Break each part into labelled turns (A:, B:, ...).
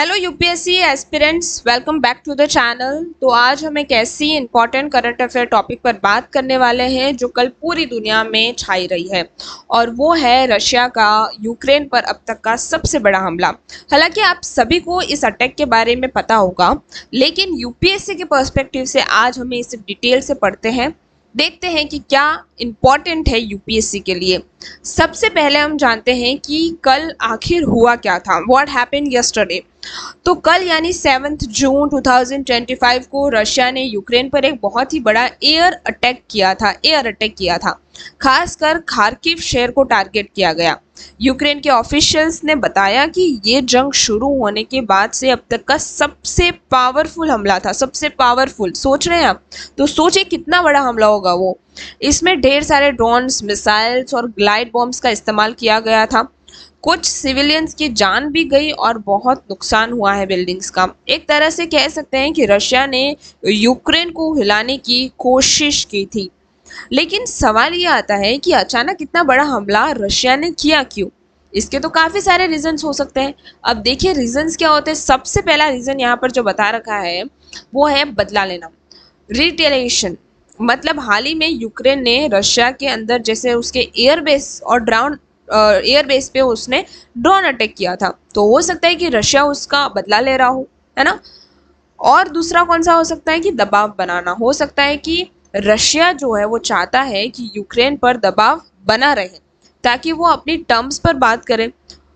A: Hello UPSC aspirants, welcome back to the channel. तो आज हम एक ऐसी इंपॉर्टेंट करंट अफेयर टॉपिक पर बात करने वाले हैं जो कल पूरी दुनिया में छाई रही है, और वो है रशिया का यूक्रेन पर अब तक का सबसे बड़ा हमला। हालांकि आप सभी को इस अटैक के बारे में पता होगा, लेकिन यूपीएससी के पर्सपेक्टिव से आज हमें इसे डिटेल से पढ़ते हैं, देखते हैं कि क्या इम्पोर्टेंट है यूपीएससी के लिए। सबसे पहले हम जानते हैं कि कल आखिर हुआ क्या था, व्हाट हैपेंड यस्टरडे। तो कल यानी 7 जून 2025 को रशिया ने यूक्रेन पर एक बहुत ही बड़ा एयर अटैक किया था। खासकर खार्किव शहर को टारगेट किया गया। यूक्रेन के ऑफिशियल्स ने बताया कि ये जंग शुरू होने के बाद से अब तक का सबसे पावरफुल हमला था। सबसे पावरफुल सोच रहे हैं आप? तो सोचिए कितना बड़ा हमला होगा वो। इसमें ढेर सारे ड्रोन्स, मिसाइल्स और ग्लाइड बॉम्ब्स का इस्तेमाल किया गया था। कुछ सिविलियंस की जान भी गई और बहुत नुकसान हुआ है बिल्डिंग्स का। एक तरह से कह सकते हैं कि रशिया ने यूक्रेन को हिलाने की कोशिश की थी। लेकिन सवाल ये आता है कि अचानक इतना बड़ा हमला रशिया ने किया क्यों? इसके तो काफी सारे रीजंस हो सकते हैं। अब देखिए रीजंस क्या होते हैं। सबसे पहला रीजन यहाँ पर जो बता रखा है वो है बदला लेना, रिटेलिएशन। मतलब हाल ही में यूक्रेन ने रशिया के अंदर जैसे उसके एयरबेस और एयरबेस पे उसने ड्रोन अटैक किया था, तो हो सकता है कि रशिया उसका बदला ले रहा हो, है ना। और दूसरा कौन सा हो सकता है कि दबाव बनाना। हो सकता है कि रशिया जो है वो चाहता है कि यूक्रेन पर दबाव बना रहे ताकि वो अपनी टर्म्स पर बात करे,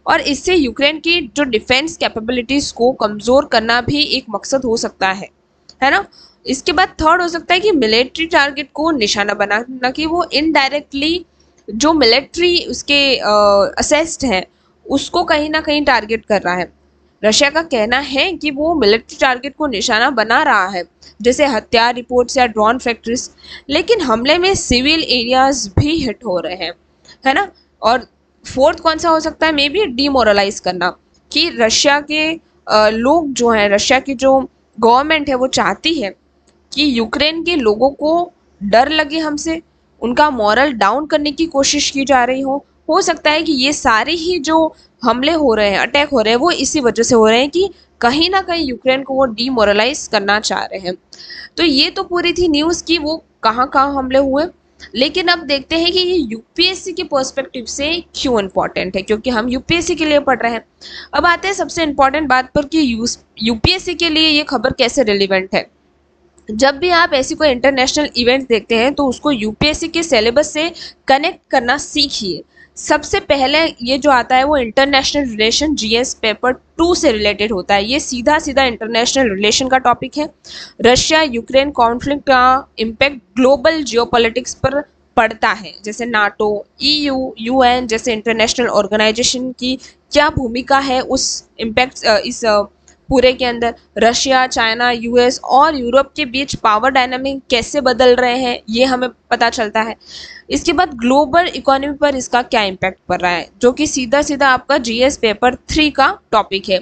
A: और इससे यूक्रेन की जो डिफेंस कैपेबिलिटीज को कमजोर करना भी एक मकसद हो सकता है ना। इसके बाद थर्ड हो सकता है कि मिलिट्री टारगेट को निशाना बनाना, कि वो इनडायरेक्टली जो मिलिट्री उसके असेस्ड हैं उसको कहीं ना कहीं टारगेट कर रहा है। रशिया का कहना है कि वो मिलिट्री टारगेट को निशाना बना रहा है, जैसे हत्या रिपोर्ट्स या ड्रोन फैक्ट्रीज। लेकिन हमले में सिविल एरियाज भी हिट हो रहे हैं, है ना। और फोर्थ कौन सा हो सकता है, मे बी डिमोरलाइज करना, कि रशिया के लोग जो हैं, रशिया की जो गवर्नमेंट है वो चाहती है कि यूक्रेन के लोगों को डर लगे हमसे, उनका मॉरल डाउन करने की कोशिश की जा रही हो सकता है कि ये सारे ही जो हमले हो रहे हैं, अटैक हो रहे हैं, वो इसी वजह से हो रहे हैं कि कहीं ना कहीं यूक्रेन को वो डीमोरलाइज करना चाह रहे हैं। तो ये तो पूरी थी न्यूज़ की वो कहाँ कहाँ हमले हुए। लेकिन अब देखते हैं कि ये यूपीएससी के पर्सपेक्टिव से क्यों इम्पोर्टेंट है, क्योंकि हम यूपीएससी के लिए पढ़ रहे हैं। अब आते हैं सबसे इम्पोर्टेंट बात पर कि यूपीएससी के लिए ये खबर कैसे रिलेवेंट है। जब भी आप ऐसी कोई इंटरनेशनल इवेंट देखते हैं तो उसको यूपीएससी के सिलेबस से कनेक्ट करना सीखिए। सबसे पहले ये जो आता है वो इंटरनेशनल रिलेशन जीएस पेपर 2 से रिलेटेड होता है। ये सीधा सीधा इंटरनेशनल रिलेशन का टॉपिक है। रशिया यूक्रेन कॉन्फ्लिक्ट का इम्पैक्ट ग्लोबल जियोपॉलिटिक्स पर पड़ता है, जैसे नाटो, ईयू, यूएन जैसे इंटरनेशनल ऑर्गेनाइजेशन की क्या भूमिका है उस इम्पैक्ट इस पूरे के अंदर। रशिया, चाइना, यूएस और यूरोप के बीच पावर डायनामिक कैसे बदल रहे हैं ये हमें पता चलता है। इसके बाद ग्लोबल इकोनॉमी पर इसका क्या इम्पैक्ट पड़ रहा है, जो कि सीधा सीधा आपका जीएस पेपर 3 का टॉपिक है।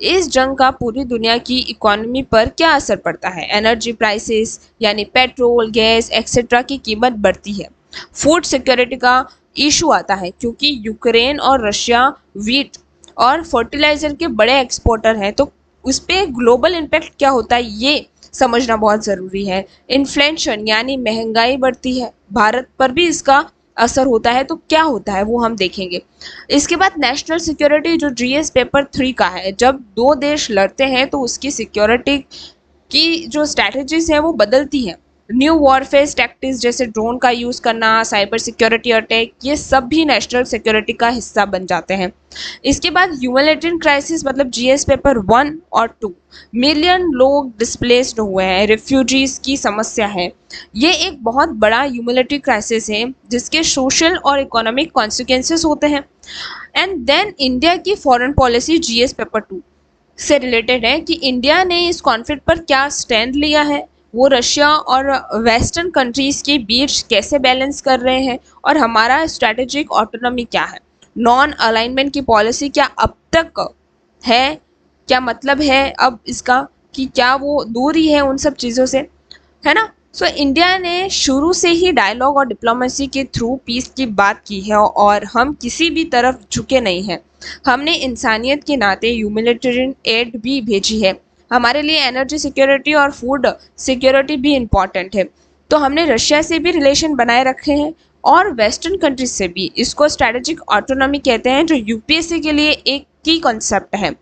A: इस जंग का पूरी दुनिया की इकोनॉमी पर क्या असर पड़ता है। एनर्जी प्राइसेस यानी पेट्रोल, गैस एक्सेट्रा की कीमत बढ़ती है। फूड सिक्योरिटी का इशू आता है, क्योंकि यूक्रेन और रशिया वीट और फर्टिलाइजर के बड़े एक्सपोर्टर हैं, तो उस पर ग्लोबल इम्पैक्ट क्या होता है ये समझना बहुत ज़रूरी है। इन्फ्लेशन यानी महंगाई बढ़ती है, भारत पर भी इसका असर होता है, तो क्या होता है वो हम देखेंगे। इसके बाद नेशनल सिक्योरिटी जो जीएस पेपर 3 का है, जब दो देश लड़ते हैं तो उसकी सिक्योरिटी की जो स्ट्रैटेजीज है वो बदलती हैं। न्यू वॉरफेयर टैक्टिक्स जैसे ड्रोन का यूज़ करना, साइबर सिक्योरिटी अटैक, ये सब भी नेशनल सिक्योरिटी का हिस्सा बन जाते हैं। इसके बाद ह्यूमैनिटेरियन क्राइसिस मतलब जीएस पेपर 1 और 2, मिलियन लोग डिस्प्लेस्ड हुए हैं, रिफ्यूजीज की समस्या है। ये एक बहुत बड़ा ह्यूमैनिटेरियन क्राइसिस है जिसके सोशल और इकोनॉमिक कॉन्सिक्वेंसेस होते हैं। एंड देन इंडिया की फॉरेन पॉलिसी जीएस पेपर 2 से रिलेटेड है, कि इंडिया ने इस कॉन्फ्लिक्ट पर क्या स्टैंड लिया है, वो रशिया और वेस्टर्न कंट्रीज के बीच कैसे बैलेंस कर रहे हैं, और हमारा स्ट्रैटेजिक ऑटोनॉमी क्या है। नॉन अलाइनमेंट की पॉलिसी क्या अब तक है, क्या मतलब है अब इसका, कि क्या वो दूर ही है उन सब चीज़ों से, है ना। इंडिया ने शुरू से ही डायलॉग और डिप्लोमेसी के थ्रू पीस की बात की है और हम किसी भी तरफ झुके नहीं हैं। हमने इंसानियत के नाते ह्यूमैनिटेरियन एड भी भेजी है। हमारे लिए एनर्जी सिक्योरिटी और फूड सिक्योरिटी भी इम्पॉर्टेंट है। तो हमने रशिया से भी रिलेशन बनाए रखे हैं और वेस्टर्न कंट्रीज से भी। इसको स्ट्रेटेजिक ऑटोनॉमी कहते हैं, जो यूपीएससी के लिए एक की कॉन्सेप्ट है।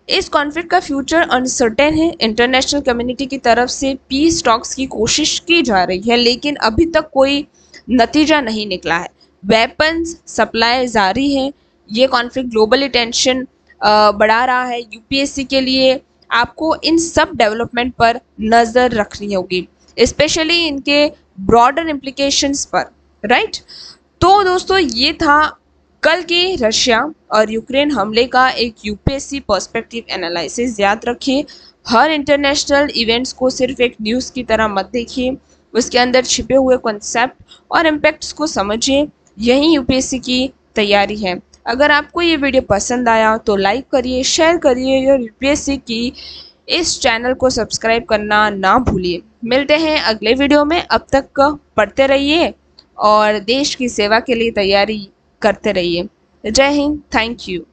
A: इस कॉन्फ्लिक्ट का फ्यूचर अनसर्टेन है। इंटरनेशनल कम्युनिटी की तरफ से पीस टॉक्स की कोशिश की जा रही है, लेकिन अभी तक कोई नतीजा नहीं निकला है। वेपन्स सप्लाई जारी है। ये कॉन्फ्लिक्ट ग्लोबली टेंशन बढ़ा रहा है। यूपीएससी के लिए आपको इन सब डेवलपमेंट पर नज़र रखनी होगी, स्पेशली इनके ब्रॉडर इम्प्लीकेशंस पर, राइट। तो दोस्तों, ये था कल के रशिया और यूक्रेन हमले का एक यूपीएससी पर्सपेक्टिव एनालिसिस। याद रखिए, हर इंटरनेशनल इवेंट्स को सिर्फ एक न्यूज़ की तरह मत देखिए, उसके अंदर छिपे हुए कॉन्सेप्ट और इम्पैक्ट्स को समझिए। यही यूपीएससी की तैयारी है। अगर आपको ये वीडियो पसंद आया तो लाइक करिए, शेयर करिए और यूपीएससी की इस चैनल को सब्सक्राइब करना ना भूलिए। मिलते हैं अगले वीडियो में। अब तक पढ़ते रहिए और देश की सेवा के लिए तैयारी करते रहिए। जय हिंद, थैंक यू।